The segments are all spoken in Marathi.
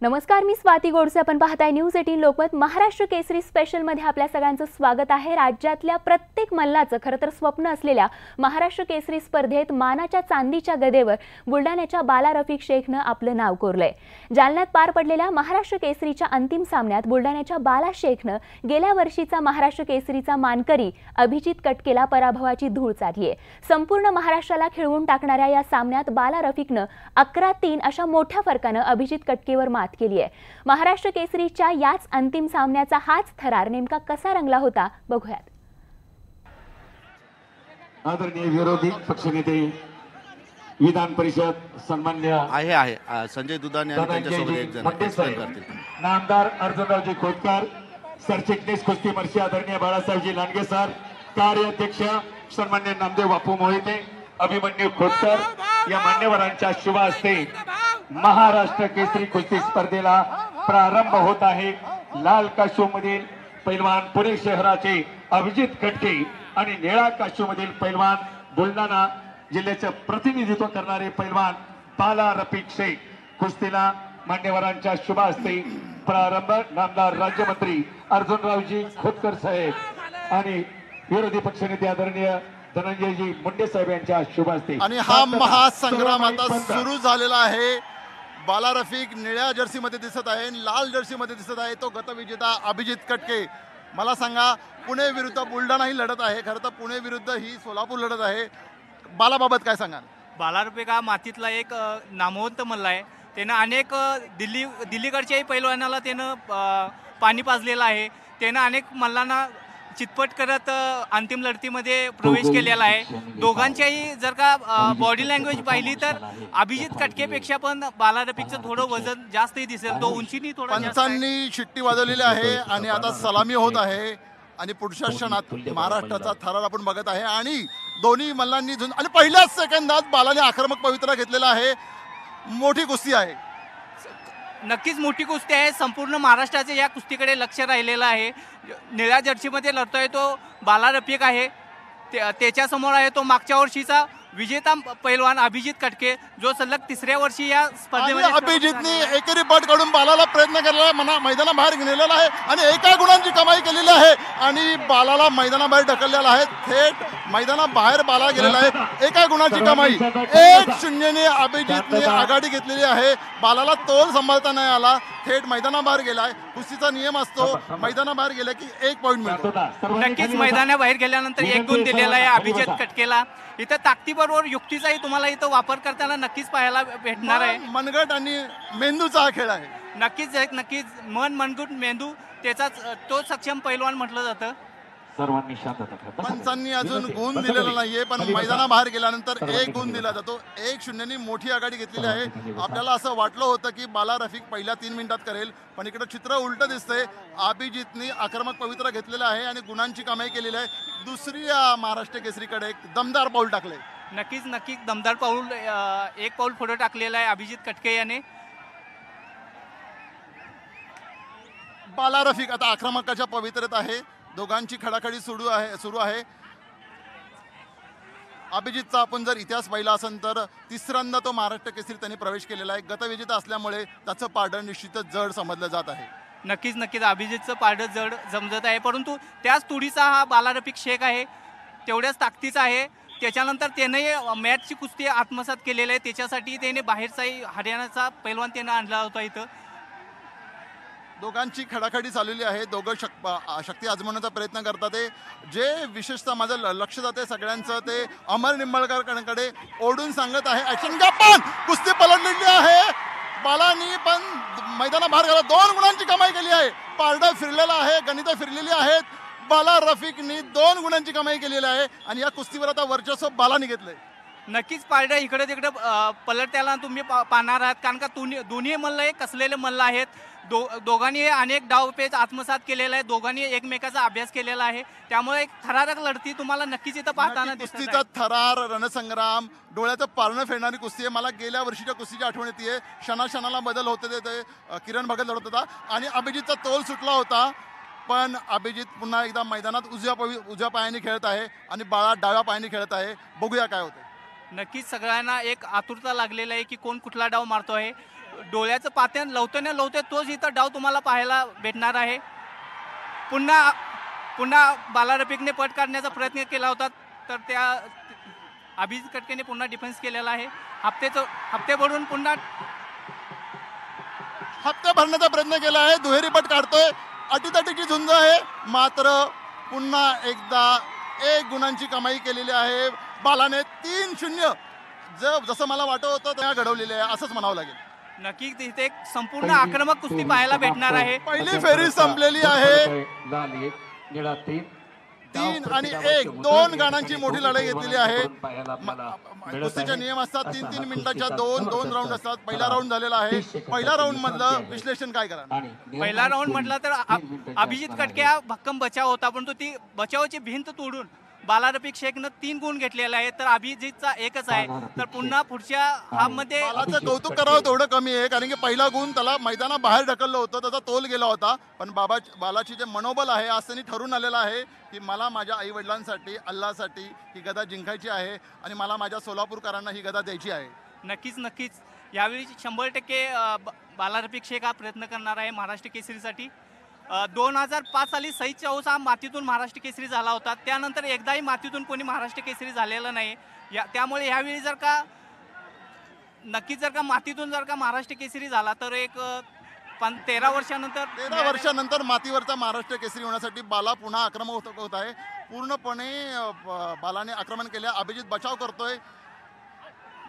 नमस्कार, मी स्वाती गोडसे. आपण पाहताय न्यूज 18 लोकमत. महाराष्ट्र केसरी स्पेशल मध्ये आपल्या सगळ्यांचं स्वागत आहे. राज्यातल्या प्रत्येक मल्लाचं खरं तर स्वप्न असलेल्या महाराष्ट्र केसरी स्पर्धेत मानाच्या चांदीच्या गदेवर बुलढाण्याच्या बाला रफिक शेखनं आपलं नाव कोरलंय. जालन्यात पार पडलेल्या महाराष्ट्र केसरीच्या अंतिम सामन्यात बुलढाण्याच्या बाला शेखनं गेल्या वर्षीचा महाराष्ट्र केसरीचा मानकरी अभिजित कटकेला पराभवाची धूळ चारली आहे. संपूर्ण महाराष्ट्राला खिळवून टाकणाऱ्या या सामन्यात बाला रफिकनं 11-3 अशा मोठ्या फरकानं अभिजित कटकेवर मात केली आहे. महाराष्ट्र केसरीच्या याच अंतिम सामन्याचा हाच थरार नेमका कसा रंगला होता बघूयात. आदरणीय विरोधी पक्षनेते विधान परिषद सन्मान्य आहे संजय दुधाने आणि त्यांच्यासोबत एक जण एक्सप्लेन करतील. नामदार अर्जुनरावजी खोतकर, सरचिटणीस कुस्ती मर्शी आदरणीय बाळासाहेबजी लांडगे सर, कार्याध्यक्ष सन्मान्य नामदेव बापू मोहिते, अभिमन्यू खोतकर या मान्यवरांच्या शुभ हस्ते महाराष्ट्र केसरी कुस्ती स्पर्धेला प्रारंभ होत आहे. लाल काशू मधील पैलवान पुणे शहराचे अभिजित कटके आणि निळा काशू मधील पैलवान बुलढाणा जिल्ह्याचे प्रतिनिधित्व करणारे पैलवान बाला रफिक शेख कुस्तीला मान्यवरांच्या शुभ हस्ते प्रारंभ. नामदार राज्यमंत्री अर्जुनरावजी खोतकर साहेब आणि विरोधी पक्षनेते आदरणीय धनंजयजी मुंडे साहेब यांच्या शुभ हस्ते आणि हा महासंग्राम आता सुरू झालेला आहे. बाला रफिक निळ्या जर्सी मध्ये दिसत आहे, लाल जर्सी मध्ये दिसत आहे तो गतविजेता अभिजित कटके. मला सांगा, पुणे विरुद्ध बुलढाणा ही लढत आहे. खरं तर पुणे विरुद्ध ही सोलापूर लढत आहे. बालाबाबत काय सांगाल? बाला रफिक हा मातीतला एक नामवंत मल्ल आहे. त्यानं अनेक दिल्लीकडच्याही पैलवानाला त्यानं पाणी पाजलेलं आहे. त्यानं अनेक मल्लांना चितपट करत अंतिम लढतीमध्ये प्रवेश केलेला आहे. दोघांच्याही जर का बॉडी लँग्वेज पाहिली तर अभिजित कटकेपेक्षा पण बाला रफिकचं थोडं वजन जास्तही दिसेल. तो उंचीनी थोडा पंचांनी शिट्टी वाजवलेली आहे आणि आता सलामी होत आहे आणि पुढच्या क्षणात महाराष्ट्राचा थरार आपण बघत आहे. आणि दोन्ही मल्लांनी आणि पहिल्याच सेकंदात बालाने आक्रमक पवित्रा घेतलेला आहे. मोठी कुस्ती आहे, नक्कीच मोठी कुस्ती आहे. संपूर्ण महाराष्ट्राचे या कुस्तीकडे लक्ष राहिलेलं आहे. निळ्या जर्सीमध्ये लढतोय तो बाला रफिक आहे. त्याच्यासमोर आहे तो मागच्या वर्षीचा विजेता पैलवान अभिजित कटके, जो सलग तिसऱ्या वर्षी या स्पर्धेमध्ये अभिजितने एकेरी पट काढून बालाला प्रयत्न केलेला, मैदानाबाहेर नेलेला आहे आणि एका गुणांची कमाई केलेली आहे आणि बालाला मैदानाबाहेर ढकललेला आहे. थेट मैदानाबाहेर बाला गेलेला आहे. एका गुणाची कमाई. 1-0 अभिजितने आघाडी घेतलेली आहे. बालाला तोल सांभाळता नाही आला, थेट मैदानाबाहेर गेलाय. कुस्तीचा नियम असतो, मैदानाबाहेर गेला की 1 पॉईंट मिळतो. नक्कीच मैदानाबाहेर गेल्यानंतर 1 गुण दिलेला आहे अभिजित कटकेला. इथं ताकदीबरोबर युक्तीचाही तुम्हाला इथं वापर करताना नक्कीच पाहायला भेटणार आहे. मनगट आणि मेंदूचा हा खेळ आहे. नक्कीच मन, मनगट, मेंदू त्याचाच तो सक्षम पैलवान म्हटलं जातं. सर्वांनी शांतता. पंचांनी अजून गुण दिलेला नाहीये, पण मैदानाबाहेर गेल्यानंतर 1 गुण दिला जातो. 1-0 मोठी आघाडी घेतलेली आहे. आपल्याला असं वाटलं होतं की बाला रफिक पहिल्या 3 मिनिटात करेल, पण इकडे चित्र उलट दिसतंय. अभिजितने आक्रमक पवित्रा घेतलेला आहे आणि गुणांची कमाई केलेली आहे. दुसरी महाराष्ट्र केसरीकडे एक दमदार पाऊल टाकले. नक्कीच दमदार पाऊल, एक पाऊल पुढे टाकलेला आहे अभिजित कटके याने. बाला रफिक आता आक्रमकाच्या पवित्रेत आहे. दोघांची खडाखडी सुरू आहे. अभिजितचा आपण जर इतिहास पाहिला असेल तर तिसऱ्यांदा तो महाराष्ट्र केसरी त्यांनी प्रवेश केलेला आहे. गतविजेता असल्यामुळे त्याचं पारडं निश्चितच जड समजलं जात आहे. नक्कीच अभिजितचं पारडं जड समजत आहे, परंतु त्याच तुडीचा हा बाला रफिक शेख आहे, तेवढ्याच ताकदीचा आहे. त्याच्यानंतर त्याने मॅचची कुस्ती आत्मसात केलेली आहे. त्याच्यासाठी त्याने बाहेरचाही हरियाणाचा पैलवान त्यानं आणला होता इथं. दोघांची खडाखडी चाललेली आहे. दोघं शक्ती आजमावण्याचा प्रयत्न करतात. जे विशेषतः माझं लक्ष जाते सगळ्यांचं ते अमर निंबाळकरकडे ओढून सांगत आहे. ऍक्शन घ्या, पण कुस्ती पलटलेली आहे. बालानी पण मैदानाबाहेर गेला. 2 गुणांची कमाई केली आहे. पारडं फिरलेलं आहे, गणितं फिरलेली आहेत. बाला रफिकनी 2 गुणांची कमाई केलेली आहे आणि या कुस्तीवर आता वर्चस्व बालानी घेतलंय. नक्कीच पारडं इकडे तिकडे पलटत्याला तुम्ही पाहणार आहात, कारण का दोन्ही मल्ल हे कसलेले मल्ल आहेत. दोघांनी अनेक डावपेच आत्मसात केलेला आहे. दोघांनी एकमेकाचा अभ्यास केलेला आहे. त्यामुळे एक थरारक लढती तुम्हाला नक्कीच इथं पाहताना कुस्तीचा थरार, रणसंग्राम, डोळ्याचं पारणं फेडणारी कुस्ती आहे. मला गेल्या वर्षीच्या कुस्तीची आठवण येते. क्षणाला बदल होते. ते किरण भगत लढत होता आणि अभिजितचा तोल सुटला होता, पण अभिजित पुन्हा एकदा मैदानात उजव्या पायाने खेळत आहे आणि बाळा डाव्या पायाने खेळत आहे. बघूया काय होतं. नक्कीच सगळ्यांना एक आतुरता लागलेली आहे की कोण कुठला डाव मारतो आहे. डोळ्याचं पात्यान लवते तोच इथं डाव तुम्हाला पाहायला भेटणार आहे. पुन्हा बाला रफिकने पट काढण्याचा प्रयत्न केला होता, तर त्या अभिजित कटकेने पुन्हा डिफेन्स केलेला आहे. हप्ते भरून पुन्हा हप्ते भरण्याचा प्रयत्न केला आहे. दुहेरी पट काढतोय. अटीतटीची झुंज आहे, मात्र पुन्हा एकदा 1 गुणांची कमाई केलेली आहे बालाने. 3-0 जसं मला वाटत होतं त्या घडवलेले आहे असंच म्हणावं लागेल. नक्कीच इथे एक संपूर्ण आक्रमक कुस्ती पाहायला भेटणार आहे. पहिली फेरी संपलेली आहे. 3 आणि 1 2 गाणांची मोठी लढाई घेतलेली आहे. कुस्तीचे नियम असतात 3-3 मिनिटाच्या 2 राऊंड असतात. पहिला राऊंड झालेला आहे. पहिल्या राऊंड मधलं विश्लेषण काय करा? पहिला राऊंड म्हटलं तर अभिजित कटके हा भक्कम बचाव होता, परंतु ती बचावाची भिंत तोडून बाला रफिक शेखनं 3 गुण घेतलेला आहे, तर अभिजितचा 1च आहे. तर पुन्हा पुढच्या हाफमध्ये बालाचं कौतुक करावं तेवढं कमी आहे, कारण की पहिला गुण त्याला मैदानाबाहेर ढकललं होतं, त्याचा तोल गेला होता. पण बालाची जे मनोबल आहे आज त्यांनी ठरून आलेलं आहे की मला माझ्या आई वडिलांसाठी, अल्लासाठी ही गदा जिंकायची आहे आणि मला माझ्या सोलापूरकरांना ही गदा द्यायची आहे. नक्कीच यावेळी 100% बाला रफिक शेख हा प्रयत्न करणार आहे महाराष्ट्र केसरीसाठी. 2005 साली सईद चौस हा मातीतून महाराष्ट्र केसरी झाला होता. त्यानंतर एकदाही मातीतून कोणी महाराष्ट्र केसरी झालेलं नाही. त्यामुळे ह्यावेळी जर का मातीतून महाराष्ट्र केसरी झाला तर एक 13 वर्षानंतर मातीवरचा महाराष्ट्र केसरी होण्यासाठी बाला पुन्हा आक्रमक होत आहे. पूर्णपणे बालाने आक्रमण केले. अभिजित बचाव करतोय.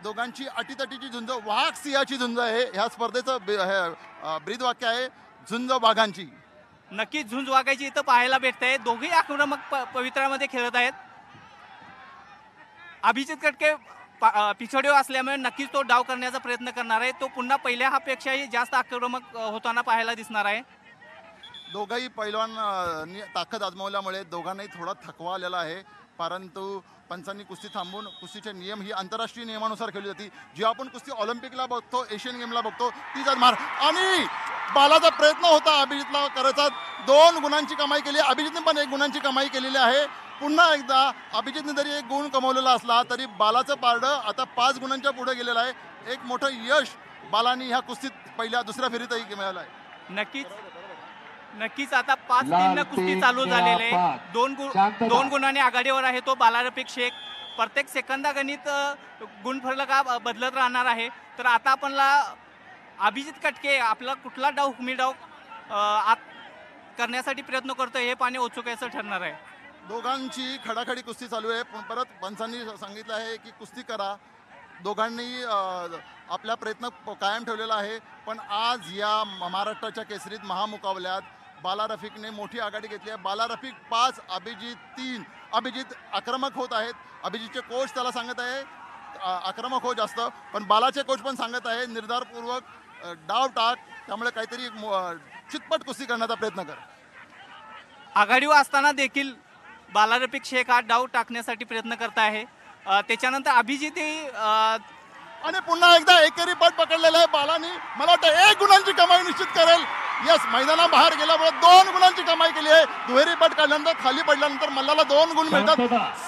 दोघांची अटीतटीची झुंज, वाघ सिंहाची झुंज आहे. ह्या स्पर्धेचं ब्रीदवाक्य आहे, झुंज वाघांची. नक्कीच झुंज वागायची इथं पाहायला भेटते. दोघेही आक्रमक पवित्रामध्ये खेळत आहेत. अभिजित कटके पिछडे असल्यामुळे नक्कीच तो डाव करण्याचा प्रयत्न करणार आहे. तो पुन्हा पहिल्या हाफपेक्षाही जास्त आक्रमक होताना पाहायला दिसणार आहे. दोघंही पैलवान ताकद आजमावल्यामुळे दोघांनाही थोडा थकवा आलेला आहे, परंतु पंचांनी कुस्ती थांबवून कुस्तीचे नियम ही आंतरराष्ट्रीय नियमानुसार खेळली जाते. जी आपण कुस्ती ऑलिम्पिकला बघतो, एशियन गेमला बघतो, तीच आज मार. आणि बालाचा प्रयत्न होता अभिजितला करायचा. 2 गुणांची कमाई केली. अभिजितने पण 1 गुणांची कमाई केलेली आहे. पुन्हा एकदा अभिजितने जरी 1 गुण कमवलेला असला तरी बालाचं पारडं आता 5 गुणांच्या पुढे गेलेलं आहे. एक मोठं यश बालानी ह्या कुस्तीत दुसऱ्या फेरीतही मिळालं आहे. नक्कीच आता 5-3 कुस्ती चालू झालेले आहे. 2 गुणांनी आघाडीवर आहे तो बाला रफिक शेख. प्रत्येक सेकंदागणित गुणफलक बदलत राहणार आहे. तर आता आपणला अभिजित कटके आपला कुठला डाव हुकमी डाव करण्यासाठी प्रयत्न करतोय हे पाहणे उत्सुकाचं ठरणार आहे. दोघांची खडाखडी कुस्ती चालू आहे. परत पंचांनी सांगितलं आहे की कुस्ती करा. दोघांनी आपला प्रयत्न कायम ठेवलेला आहे. पण आज या महाराष्ट्राच्या केसरीत महामुकाबल्यात बाला रफिकने मोठी आघाडी घेतली आहे. बाला रफिक 5, अभिजित 3. अभिजित आक्रमक होत आहेत. अभिजितचे कोच त्याला सांगत आहे आक्रमक हो जास्त, पण बालाचे कोच पण सांगत आहे निर्धारपूर्वक डाव टाक. त्यामुळे काहीतरी चितपट कुस्ती करण्याचा प्रयत्न कर. आघाडीवर असताना देखील बाला रफिक शेख हा डाव टाकण्यासाठी प्रयत्न करत आहे. त्याच्यानंतर अभिजितही आणि पुन्हा एकदा एकेरी पट पकडलेला आहे बालानी. मला वाटतं 1 गुणांची कमाई निश्चित करेल. यस, मैदानाबाहेर गेल्यामुळे 2 गुणांची कमाई केली आहे. दुहेरी पट काढल्यानंतर खाली पडल्यानंतर मल्लाला 2 गुण मिळतात.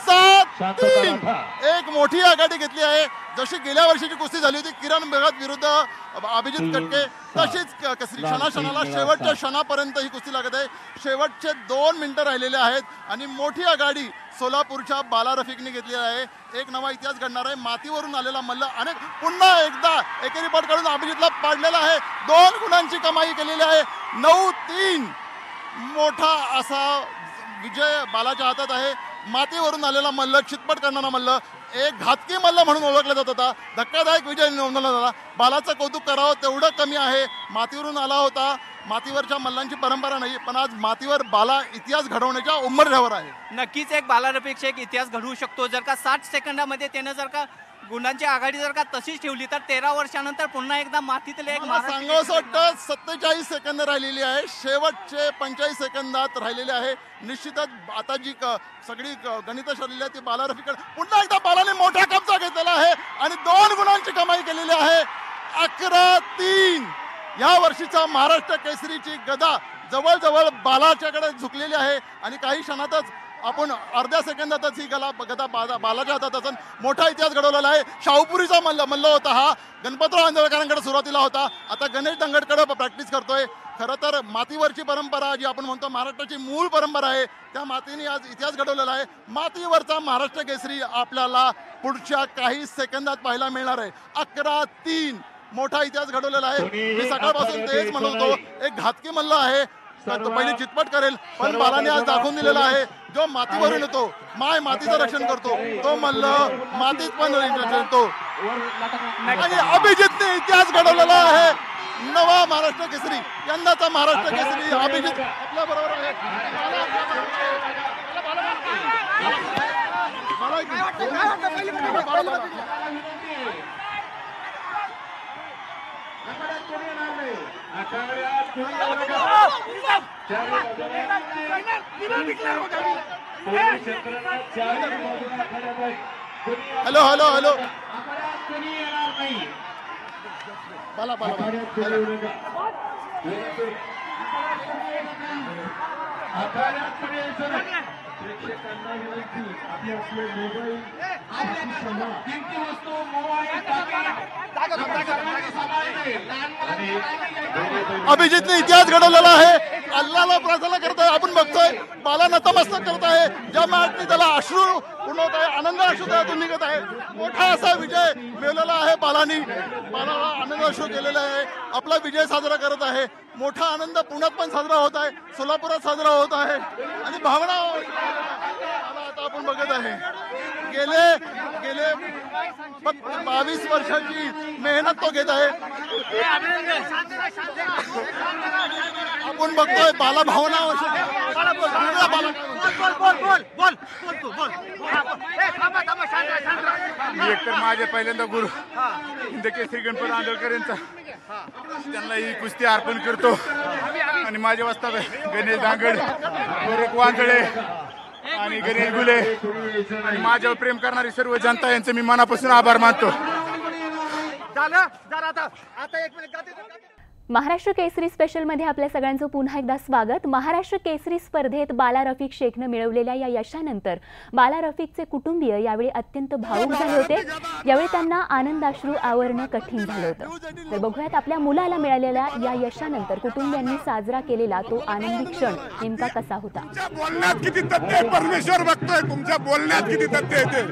7-3 एक मोठी आघाडी घेतली आहे. जशी गेल्या वर्षीची कुस्ती झाली होती किरण बेगत विरुद्ध अभिजित कटके, तशीच क्षणाला शेवटच्या क्षणापर्यंत ही कुस्ती लागत आहे. शेवटचे 2 मिनिटं राहिलेले आहेत आणि मोठी आघाडी सोलापूरच्या बाला रफिकने घेतलेली आहे. एक नवा इतिहास घडणार आहे. मातीवरून आलेला मल्ल आणि पुन्हा एकदा एकेरी पट काढून अभिजितला पाडलेला आहे. 2 गुणांची कमाई केलेली आहे. 9-3 मोठा असा विजय बालाच्या हातात आहे. मातीवरून आलेला मल्ल, चितपट करणारा मल्ल, एक घातकी मल्ल म्हणून ओळखला जात होता. धक्कादायक विजय नोंदवला झाला. बालाचं कौतुक करावं तेवढं कमी आहे. मातीवरून आला होता. मातीवरच्या मल्लांची परंपरा नाही, पण आज मातीवर बाला इतिहास घडवण्याच्या उंबरठ्यावर आहे. नक्कीच एक बाला रफिक शेख इतिहास घडवू शकतो. जर का 60 सेकंदामध्ये त्यानं जर का गुणांची आघाडी जर का तशीच ठेवली तर 13 वर्षानंतर पुन्हा एकदा मातीतले एक सांगावं वाटतं. 47 सेकंद राहिलेली आहे. शेवटचे 45 सेकंदात राहिलेले आहे. निश्चितच आता जी सगळी गणित ठरलेली आहे ती बाला रफिककडे. पुन्हा एकदा बालाने मोठा कब्जा घेतलेला आहे आणि 2 गुणांची कमाई केलेली आहे. 11-3 या वर्षीचा महाराष्ट्र केसरीची गदा जवळजवळ बालाच्याकडे झुकलेली आहे आणि काही क्षणातच आपण अर्ध्या सेकंदातच ही गदा बालाच्या हातात असून मोठा इतिहास घडवलेला आहे. शाहूपुरीचा मल्ल होता हा. गणपतराव आंदोलकरांकडे सुरुवातीला होता, आता गणेश दंगटकडे प्रॅक्टिस करतोय. खरं तर मातीवरची परंपरा जी आपण म्हणतो महाराष्ट्राची मूळ परंपरा आहे, त्या मातीने आज इतिहास घडवलेला आहे. मातीवरचा महाराष्ट्र केसरी आपल्याला पुढच्या काही सेकंदात पाहायला मिळणार आहे. 11-3 मोठा इतिहास घडवलेला आहे. मी सकाळपासून तेच म्हणत होतो, एक घातकी मल्ल आहे, तो पहिली चितपट करेल, पण बालाने आज दाखवून दिलेला आहे जो मातीवरून येतो, माय मातीचं रक्षण करतो, तो मल्ल मातीत पण येतो. आणि अभिजितने इतिहास घडवलेला आहे. नवा महाराष्ट्र केसरी, यंदाचा महाराष्ट्र केसरी अभिजित आपल्या बरोबर आहे. हॅलो हॅलो हॅलो बाला अभिजितने इतिहास घडवलेला आहे. अल्लाला प्रार्थना करतोय, आपण बघतोय बाला नतमस्तक करत आहे. ज्या मॅचने त्याला अश्रू उडवत आहे, आनंद अश्रू त्यातून निघत आहे. मोठा असा विजय मिळवलेला आहे बालानी. बालाला आनंद अश्रू केलेला आहे, आपला विजय साजरा करत आहे. मोठा आनंद पुण्यात पण साजरा होत आहे, सोलापुरात साजरा होत आहे. आणि भावना आता आपण बघत आहे. गेले 22 वर्षाची मेहनत तो घेत आहे. आपण बघतोय बाला भावना मी एकतर माझ्या पहिल्यांदा गुरु हिंदकेसरी गणपत आंदोलकर यांचा त्यांना ही कुस्ती अर्पण करतो. आणि माझ्या वस्तात गणेश दांगड, गोरख वांजळे आणि गणेश गुले आणि माझ्यावर प्रेम करणारी सर्व जनता यांचे मी मनापासून आभार मानतो. महाराष्ट्र केसरी स्पेशलमध्ये आपल्या सगळ्यांचं पुन्हा एकदा स्वागत. महाराष्ट्र केसरी स्पर्धेत बाला रफिक शेखनं मिळवलेल्या या यशानंतर बाला रफिकचे कुटुंबीय यावेळी अत्यंत भावुक झाले होते. यावेळी त्यांना आनंदाश्रू आवरणं कठीण झालं होतं. तर बघूयात आपल्या मुलाला मिळालेल्या या यशानंतर कुटुंबियांनी साजरा केलेला तो आनंदी क्षण नेमका कसा होता. बोलण्यात किती तथ्य आहे, परमेश्वर बघतोय तुमच्या बोलण्यात किती तथ्य आहे.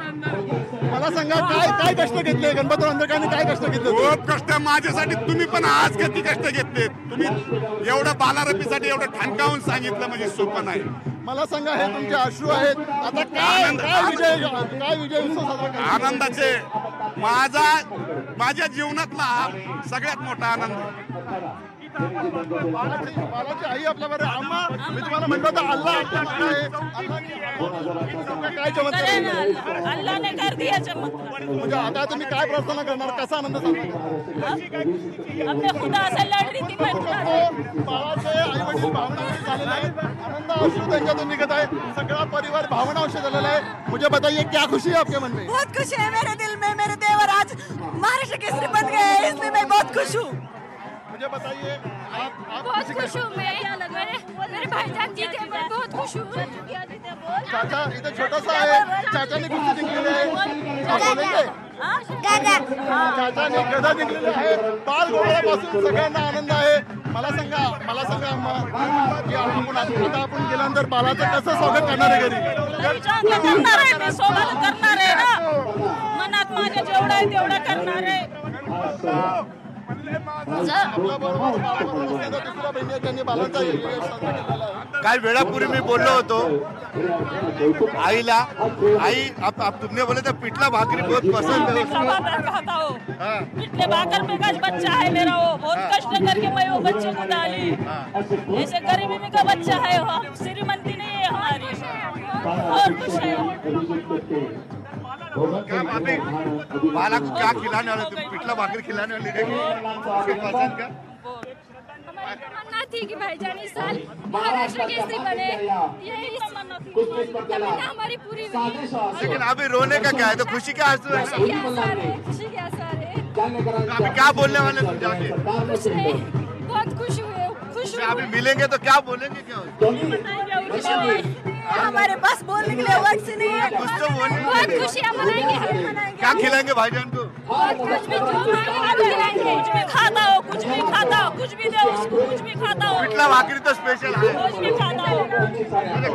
मला सांगा काय कष्ट घेतले गणपतराव आंदोलकरांनी, काय कष्ट घेतले? खूप कष्ट माझ्यासाठी. तुम्ही पण आज किती कष्ट घेतले. तुम्ही एवढं बालारफीसाठी एवढं ठणकावून सांगितलं म्हणजे सोपं नाही. मला सांगा, हे तुमचे अश्रू आहेत, आता काय विजय उत्सव साजरा करताय? आनंदाचे माझ्या जीवनातला सगळ्यात मोठा आनंद. बालाची आई आपल्या बरोबर. आम्हा मी तुम्हाला म्हणतो होतं अल्लाह आपल्या मागे आहे. काय चमत्कार अल्लाहने कर दिया चमत्कार. म्हणजे आता तुम्ही काय प्रार्थना करणार, कसा आनंद अपने खुदा से लड़ रही थी मैं खुदा से. बाळाचे आई वडील भावनावशी झालेले आहेत, आनंद अश्रू त्यांच्यातून निघत आहे, सगळा परिवार भावनावशी झालेला आहे. मुझे बताइए क्या खुशी है आपके मन में? बहुत खुशी है मेरे दिल में. मेरे देवर आज महाराष्ट्र केसरी बन गए, इसलिए मैं बहुत खुश हूँ. मुझे बताइए आप बहुत खुश हूँ मैं. मेरे भाईजान जीते, मैं बहुत खुश हूँ. चाचा इथे छोटासा आहे, चाचाने कुस्ती जिंकलेली आहे. बोलेंगे? चाचाने गदा जिंकलेली आहे. बाल गोळ्यापासून सगळ्यांना आनंद आहे. मला सांगा आता आपण गेल्यानंतर बालाचं कसं स्वागत करणार आहे घरी? करणार आहे मी, स्वागत करणार आहे ना. मनात माझ्या जेवढं आहे तेवढं करणार आहे. काही वेळापूर्वी मी बोललो होतो आईला, आई आप तुमने बोले तो पिठला भाकरी बहुत पसंद है. पिठला भाकर खाता हो. पिठले भाकर में का बच्चा है मेरा, वो बहुत कष्ट करके मैं वो बच्चे को डाली. ऐसे गरीबी में का बच्चा है, हम श्रीमंती नहीं है हमारी. और खुश है. बाला को क्या खिलाने वाले तुम? पिठला भाकरी खिलाने वाली है पसंद का? तमन्ना थी कि भाईजान इस साल महाराष्ट्र केसरी बने, यही तमन्ना हमारी पूरी हुई. लेकिन अभी रोने का क्या है, तो खुशी का आंसू है. खुशी के आसार है, खुशी के आसार है. अभी क्या बोलने वाले तुम जाके? खुश है, बहुत खुश हुए, खुश अभी मिलेंगे तो क्या बोलेंगे, क्या बताएंगे. हमारे पास बोलने के लिए वर्ड्स ही नहीं है। कुछ तो बोलिए। बहुत खुशियाँ मनाएंगे, हम मनाएंगे। क्या खिलाएंगे भाईजान को? कुछ भी जो मांगेंगे खिलाएंगे। कुछ भी खाता हो, कुछ भी खाता हो, कुछ भी दे उसको, कुछ भी खाता हो, पिछला भाकरी तो स्पेशल है। कुछ भी खाता हो।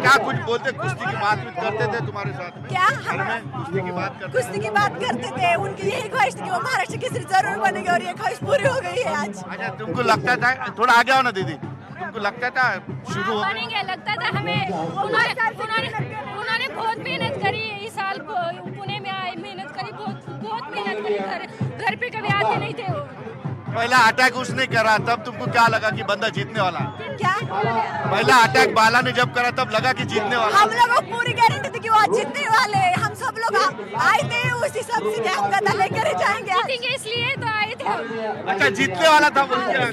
क्या कुछ बोलते, कुश्ती की बात करते थे तुम्हारे साथ में? क्या घर में कुश्ती की बात करते कुश्ती की बात करते थे, उनकी यही ख्वाहिश थी कि वो महाराष्ट्र केसरी जरूर बनेंगे और ये ख्वाहिश पूरी हो गई है आज। अच्छा, तुमको लगता था, थोड़ा आगे आओ ना दीदी, तुमको लगता था शुरू हो बनेंगे, लगता था हमें। उन्होंने बहुत मेहनत करी इस साल, पुणे में आए, मेहनत करी, बहुत मेहनत करी। घर पे कभी आते नहीं थे वो। पहला अटैक उसने करा, तब तुमको क्या लगा कि बंदा जीतने वाला है? क्या पहला अटैक बाला ने जब करा तब लगा कि जीतने वाला है? हम लोगों को पूरी गारंटी थी कि वो आज जीतने वाले हैं। हम सब लोग आए थे उसी सब से कि हम गदा लेकर ही जाएंगे, जीतेंगे इसलिए तो आए थे। अच्छा, जीतने वाला था बोल के।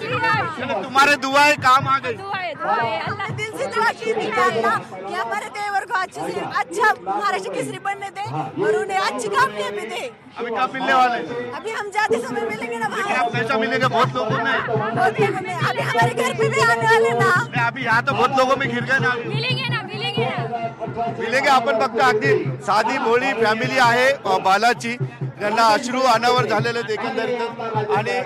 चलो, तुम्हारे दुआएं काम आ गई। दुआएं अल्लाह दिल से दुआ की थी अल्लाह कि हमारे देवर को अच्छे से अच्छा महाराष्ट्र केसरी बनने दे और उन्हें अच्छी कामयाबी दे। अभी कब मिलने वाले? अभी हम जाते समय मिलेंगे ना लेकिन अब कैसा मिलेगा? बहुत लोगों में अभी हमारे घर पे भी आने वाले ना। अभी यहाँ तो बहुत लोगों में घिर गए ना। मिलेंगे ना, मिलेंगे ना, मिलेंगे आपण बघता अगदी साधी भोळी फॅमिली आहे बालाची, ज्यांना अश्रू अनावर झालेले एकंदरीत. आणि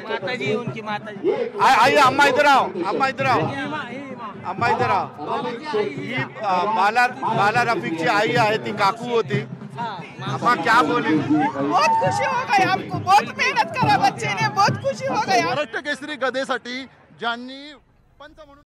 माताजी उनकी माताजी आई अम्मा इधर आओ, अम्मा इधर आओ, अम्मा इधर आओ. ही बाला रफीकची आई आहे, ती काकू होती. अम्मा क्या बोले? बहुत खुशी हो गई हमको, बहुत मेहनत करा बच्चे ने, बहुत खुशी हो गई. महाराष्ट्र केसरी गदेसाठी ज्यांनी पंच म्हणून